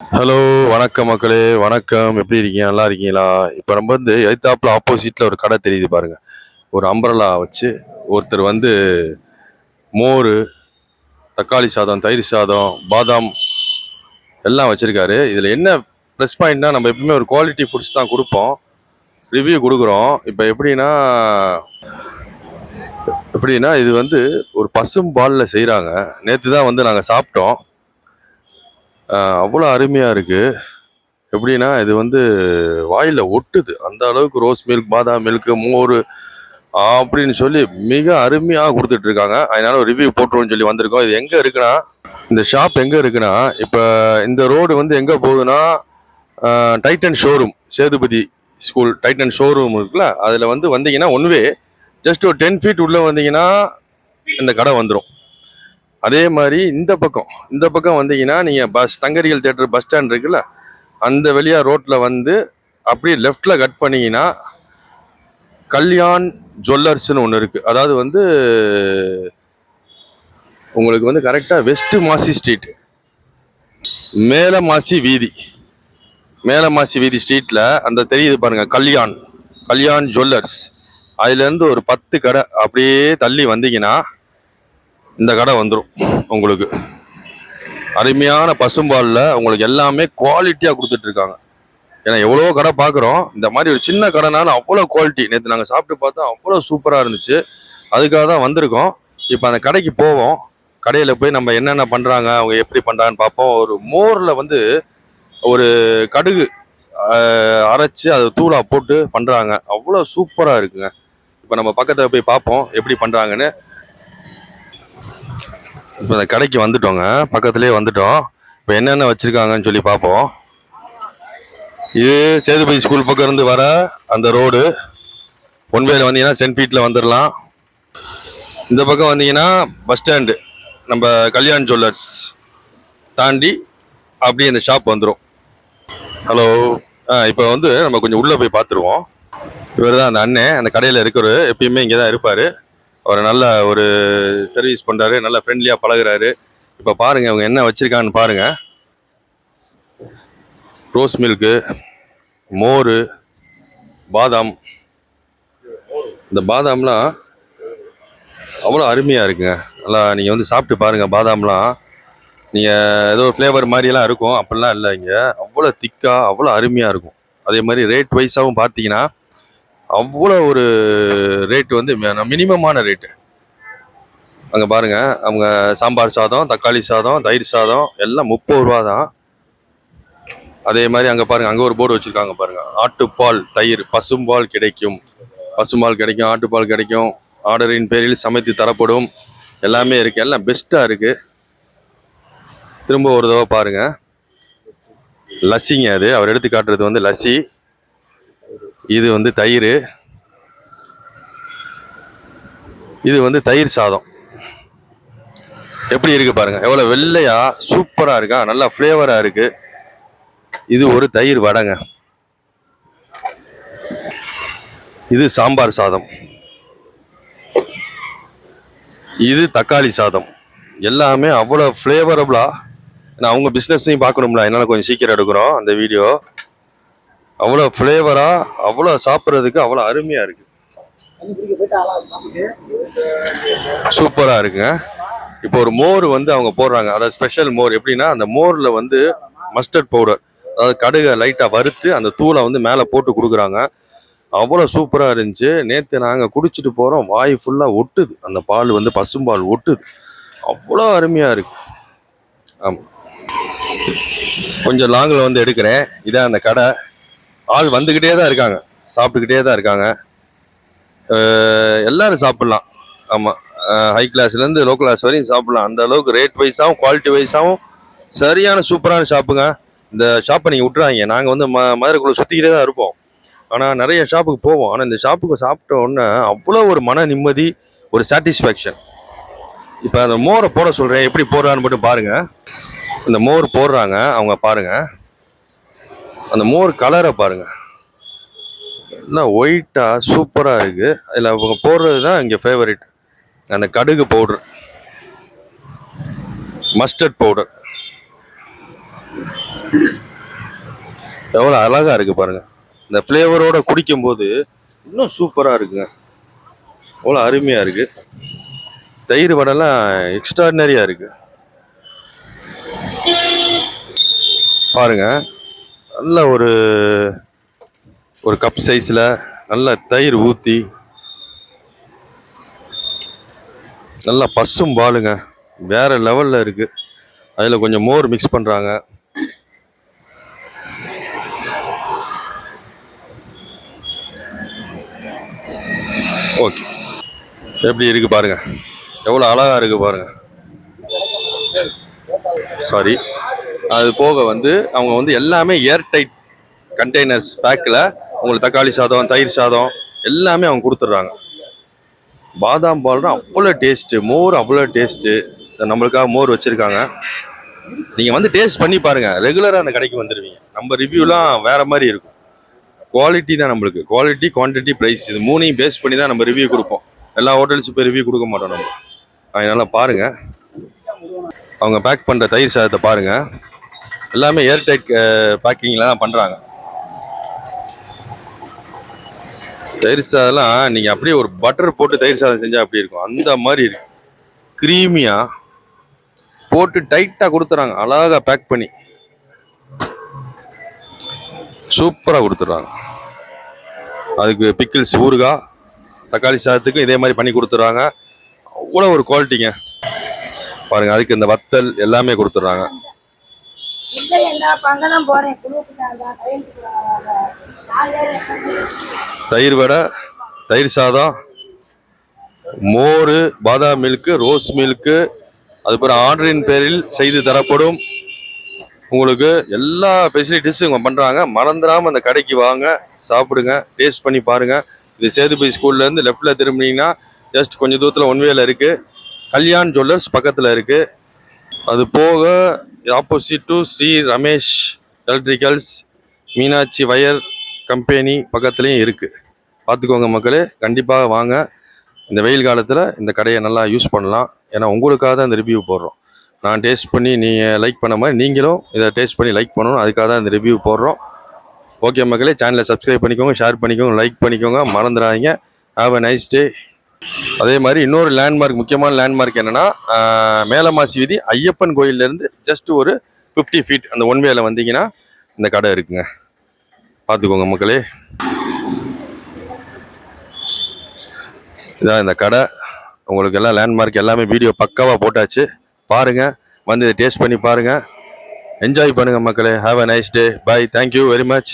Hello, வணக்கம் மக்களே. வணக்கம். எப்படி இருக்கீங்க? நல்லா இருக்கீங்களா? இப்போ நம்ம எதித்தாப்புல ஆப்போசிட்ல ஒரு கடை தெரியுது பாருங்க. ஒரு அம்பரலா வச்சு ஒருத்தர் மோர், தக்காளி சாதம், தயிர் சாதம், பாதாம் எல்லாம் வச்சிருக்காரு. இதில் என்ன ப்ளஸ் பாயிண்ட்னா, நம்ம எப்பவுமே ஒரு குவாலிட்டி ஃபுட்ஸ் தான் கொடுப்போம், ரிவ்யூ கொடுக்குறோம். இப்போ எப்படின்னா இது ஒரு பசும் பாலில் செய்கிறாங்க. நேற்று தான் நாங்கள் சாப்பிட்டோம். அவ்வளோ அருமையாக இருக்குது. எப்படின்னா இது வாயில் ஒட்டுது. அந்த அளவுக்கு ரோஸ் மில்க், பாதாம் மில்க், மோர் அப்படின்னு சொல்லி மிக அருமையாக கொடுத்துட்டு இருக்காங்க. அதனால ஒரு ரிவ்யூ போட்டுருவோம்னு சொல்லி வந்திருக்கோம். இது எங்கே இருக்குன்னா, இந்த ஷாப் எங்கே இருக்குன்னா, இப்போ இந்த ரோடு எங்கே போகுதுன்னா, Titan showroom, Sethupathi school Titan showroom இருக்குல்ல, அதில் வந்தீங்கன்னா ஒன்வே ஜஸ்ட் ஒரு 10 ஃபீட் உள்ளே வந்தீங்கன்னா இந்த கடை வந்துடும். அதே மாதிரி இந்த பக்கம் வந்தீங்கன்னா, நீங்கள் தங்கரிகள் தேட்டர் பஸ் ஸ்டாண்ட் இருக்குல்ல, அந்த வழியாக ரோட்டில் அப்படியே லெஃப்டில் கட் பண்ணிங்கன்னா கல்யாண் ஜுவல்லர்ஸ்னு ஒன்று இருக்குது. அதாவது உங்களுக்கு கரெக்டாக வெஸ்ட் மாசி ஸ்ட்ரீட், மேலமாசி வீதி ஸ்ட்ரீட்டில் அந்த தெரியுது பாருங்கள், கல்யாண் ஜுவல்லர்ஸ். அதுலேருந்து ஒரு 10 கடை அப்படியே தள்ளி வந்தீங்கன்னா இந்த கடை வந்துடும். உங்களுக்கு அருமையான பசும்பாலில் உங்களுக்கு எல்லாமே குவாலிட்டியாக கொடுத்துட்ருக்காங்க. ஏன்னா எவ்வளோ கடை பார்க்குறோம், இந்த மாதிரி ஒரு சின்ன கடைனாலும் அவ்வளோ குவாலிட்டி. நேற்று நாங்கள் சாப்பிட்டு பார்த்தோம், அவ்வளோ சூப்பராக இருந்துச்சு. அதுக்காக தான் வந்திருக்கோம். இப்போ அந்த கடைக்கு போவோம். கடையில் போய் நம்ம என்னென்ன பண்ணுறாங்க, அவங்க எப்படி பண்ணுறாங்கன்னு பார்ப்போம். ஒரு மோரில் ஒரு கடுகு அரைச்சி அதை தூளாக போட்டு பண்ணுறாங்க. அவ்வளோ சூப்பராக இருக்குங்க. இப்போ நம்ம பக்கத்தில் போய் பார்ப்போம் எப்படி பண்ணுறாங்கன்னு. இப்போ இந்த கடைக்கு வந்துட்டோங்க, பக்கத்துலேயே வந்துட்டோம். இப்போ என்னென்ன வச்சுருக்காங்கன்னு சொல்லி பார்ப்போம். இது சேதுபதி ஸ்கூல் பக்கம் இருந்து வர அந்த ரோடு. ஒன்வேல வந்தீங்கன்னா 10 ஃபீட்டில் வந்துடலாம். இந்த பக்கம் வந்தீங்கன்னா பஸ் ஸ்டாண்டு, நம்ம கல்யாண் ஜுவல்லர்ஸ் தாண்டி அப்படியே இந்த ஷாப் வந்துடும். ஹலோ, இப்போ நம்ம கொஞ்சம் உள்ளே போய் பார்த்துருவோம். இவர் தான் அந்த அண்ணன், அந்த கடையில் இருக்கிற, எப்பயுமே இங்கே தான் இருப்பார். அவர் நல்ல ஒரு சர்வீஸ் பண்ணுறாரு, நல்லா ஃப்ரெண்ட்லியாக பழகுறாரு. இப்போ பாருங்கள் அவங்க என்ன வச்சுருக்கான்னு பாருங்கள். ரோஸ் மில்க்கு, மோர், பாதாம். இந்த பாதாம்லாம் அவ்வளோ அருமையாக இருக்குங்க. நல்லா நீங்கள் சாப்பிட்டு பாருங்கள். பாதாம்லாம் நீங்கள் ஏதோ ஃப்ளேவர் மாதிரியெல்லாம் இருக்கும், அப்படிலாம் இல்லை. இங்கே அவ்வளோ திக்காக அவ்வளோ அருமையாக இருக்கும். அதே மாதிரி ரேட் வைஸாகவும் பார்த்தீங்கன்னா அவ்வளோ ஒரு ரேட்டு மினிமமான ரேட்டு. அங்கே பாருங்கள், அவங்க சாம்பார் சாதம், தக்காளி சாதம், தயிர் சாதம் எல்லாம் 30 ரூபா தான். அதே மாதிரி அங்கே பாருங்கள், அங்கே ஒரு போர்டு வச்சுருக்காங்க பாருங்கள், ஆட்டுப்பால் தயிர், பசும்பால் கிடைக்கும், ஆட்டுப்பால் கிடைக்கும், ஆர்டரின் பேரில் சமைத்து தரப்படும், எல்லாமே இருக்குது. எல்லாம் பெஸ்ட்டாக இருக்குது. திரும்ப ஒரு தடவை பாருங்கள். லஸ்ஸிங்க, அது அவர் எடுத்து காட்டுறது லஸ்ஸி. இது தயிர், இது தயிர் சாதம். எப்படி இருக்குது பாருங்கள், எவ்வளோ வெள்ளையாக சூப்பராக இருக்கா, நல்லா ஃப்ளேவராக இருக்குது. இது ஒரு தயிர் வடைங்க. இது சாம்பார் சாதம், இது தக்காளி சாதம். எல்லாமே அவ்வளோ ஃப்ளேவரபுளாக. நான் அவங்க பிஸ்னஸையும் பார்க்கணும்ல, என்னால் கொஞ்சம் சீக்கிரம் எடுக்கிறோம் அந்த வீடியோ. அவ்வளோ ஃப்ளேவராக, அவ்வளோ சாப்பிட்றதுக்கு அவ்வளோ அருமையாக இருக்குது. சூப்பராக இருக்குங்க. இப்போ ஒரு மோர் அவங்க போடுறாங்க, அதாவது ஸ்பெஷல் மோர். எப்படின்னா அந்த மோரில் மஸ்டர்ட் பவுடர், அதாவது கடுகை லைட்டாக வறுத்து அந்த தூளை மேலே போட்டு கொடுக்குறாங்க. அவ்வளோ சூப்பராக இருந்துச்சு. நேற்று நாங்கள் குடிச்சிட்டு போகிறோம், வாய் ஃபுல்லாக ஒட்டுது. அந்த பால் பசும்பால் ஒட்டுது, அவ்வளோ அருமையாக இருக்குது. ஆமாம், கொஞ்சம் லாங்கில் எடுக்கிறேன். இதான் அந்த கடை. ஆள் வந்துக்கிட்டே தான் இருக்காங்க, சாப்பிட்டுக்கிட்டே தான் இருக்காங்க. எல்லோரும் சாப்பிட்லாம். ஆமாம், ஹை கிளாஸ்லேருந்து லோ கிளாஸ் வரையும் சாப்பிட்லாம். அந்த அளவுக்கு ரேட் வைஸாகவும் குவாலிட்டி வைஸாகவும் சரியான சூப்பரான ஷாப்புங்க. இந்த ஷாப்பை நீங்கள் விட்டுறாங்க. நாங்கள் மதுரைக்குள்ளே சுற்றிக்கிட்டே தான் இருப்போம், ஆனால் நிறைய ஷாப்புக்கு போவோம். ஆனால் இந்த ஷாப்புக்கு சாப்பிட்ட உடனே அவ்வளோ ஒரு மன நிம்மதி, ஒரு சாட்டிஸ்ஃபேக்ஷன். இப்போ அந்த மோரை போட சொல்கிறேன், எப்படி போடுறான்னு மட்டும் பாருங்கள். இந்த மோர் போடுறாங்க அவங்க, பாருங்கள் அந்த மோர் கலரை பாருங்கள், எல்லாம் ஒயிட்டாக சூப்பராக இருக்குது. அதில் அவங்க போடுறது தான் இங்கே ஃபேவரட். அந்த கடுகு பவுடர், மஸ்டர்ட் பவுடர், எவ்வளோ அழகா இருக்கு பாருங்க. இந்த ஃப்ளேவரோட குடிக்கும்போது இன்னும் சூப்பரா இருக்குங்க. அவ்வளோ அருமையா இருக்கு. தயிர் வடைலாம் எக்ஸ்ட்ராடினரியா இருக்கு பாருங்க. நல்ல ஒரு ஒரு கப் சைஸ்ல நல்ல தயிர் ஊத்தி நல்லா பசும் பாலுங்க. வேற லெவல்ல இருக்கு. அதுல கொஞ்சம் மோர் மிக்ஸ் பண்றாங்க. ஓகே, எப்படி இருக்கு பாருங்க. எவ்வளோ அழகா இருக்கு பாருங்க. சாரி. அது போக வந்து அவங்க வந்து எல்லாமே ஏர் டைட் கண்டெய்னர்ஸ் பேக்கில் உங்களுக்கு தக்காளி சாதம், தயிர் சாதம் எல்லாமே அவங்க கொடுத்துட்றாங்க. பாதாம் பால்னா அவ்வளோ டேஸ்ட்டு, மோர் அவ்வளோ டேஸ்ட்டு. நம்மளுக்காக மோர் வச்சுருக்காங்க. நீங்கள் வந்து டேஸ்ட் பண்ணி பாருங்கள். ரெகுலராக அந்த கடைக்கு வந்துடுவீங்க. நம்ம ரிவ்யூலாம் வேறு மாதிரி இருக்கும். குவாலிட்டி தான் நம்மளுக்கு. குவாலிட்டி, குவான்டிட்டி, ப்ரைஸ் இது மூணையும் பேஸ் பண்ணி தான் நம்ம ரிவ்யூ கொடுப்போம். எல்லா ஹோட்டல்ஸும் போய் ரிவ்யூ கொடுக்க மாட்டோம் நம்ம. அதனால் பாருங்கள், அவங்க பேக் பண்ணுற தயிர் சாதத்தை பாருங்கள். எல்லாமே ஏர்டைட் பேக்கிங்கில் தான் பண்ணுறாங்க. தயிர் சாதம்லாம் நீங்கள் அப்படியே ஒரு பட்டர் போட்டு தயிர் சாதம் செஞ்சால் அப்படி இருக்கும். அந்த மாதிரி இருக்கு. க்ரீமியாக போட்டு டைட்டாக கொடுத்துறாங்க. அழகாக பேக் பண்ணி சூப்பராக கொடுத்துட்றாங்க. அதுக்கு பிக்கிள்ஸ், ஊறுகாய், தக்காளி சாதத்துக்கும் இதே மாதிரி பண்ணி கொடுத்துட்றாங்க. அவ்வளோ ஒரு குவாலிட்டிங்க பாருங்கள். அதுக்கு இந்த வத்தல் எல்லாமே கொடுத்துட்றாங்க. தயிர் வடை, தயிர் சாதம், மோர், பாதாம் மில்க்கு, ரோஸ் மில்க்கு, அதுக்கப்புறம் ஆர்டரின் பேரில் செய்து தரப்படும். உங்களுக்கு எல்லா ஃபெசிலிட்டிஸும் இவங்க பண்ணுறாங்க. மறந்துடாமல் அந்த கடைக்கு வாங்க, சாப்பிடுங்க, டேஸ்ட் பண்ணி பாருங்கள். இது சேதுபதி ஸ்கூல்லேருந்து லெஃப்டில் திரும்பினீங்கன்னா ஜஸ்ட் கொஞ்சம் தூரத்தில் ஒன்வேல இருக்குது. கல்யாண் ஜுவல்லர்ஸ் பக்கத்தில் இருக்குது. அது போக opposite to Shri Ramesh electricals, Meenakshi wire company பக்கத்துலேயும் இருக்குது. பார்த்துக்கோங்க மக்களே, கண்டிப்பாக வாங்க. இந்த வெயில் காலத்தில் இந்த கடையை நல்லா யூஸ் பண்ணலாம். ஏன்னா உங்களுக்காக தான் இந்த ரிவ்யூ போடுறோம். நான் டேஸ்ட் பண்ணி நீங்கள் லைக் பண்ண மாதிரி நீங்களும் இதை டேஸ்ட் பண்ணி லைக் பண்ணணும். அதுக்காக தான் இந்த ரிவ்யூ போடுறோம். ஓகே மக்களே, சேனலை சப்ஸ்கிரைப் பண்ணிக்கோங்க, ஷேர் பண்ணிக்கோங்க, லைக் பண்ணிக்கோங்க, மறந்துடாதீங்க. ஹாவ் அ நைஸ் டே. அதே மாதிரி இன்னொரு லேண்ட்மார்க், முக்கியமான லேண்ட்மார்க் என்னென்னா, மேலமாசி வீதி ஐயப்பன் கோயிலேருந்து ஜஸ்ட் ஒரு 50 feet அந்த ஒன்வேல வந்தீங்கன்னா இந்த கடை இருக்குங்க. பார்த்துக்கோங்க மக்களே. இதான் இந்த கடை. உங்களுக்கு எல்லாம் லேண்ட்மார்க் எல்லாமே வீடியோ பக்காவாக போட்டாச்சு. பாருங்கள், வந்து இதை டேஸ்ட் பண்ணி பாருங்கள், என்ஜாய் பண்ணுங்கள் மக்களே. Have a nice day. Bye. Thank you very much.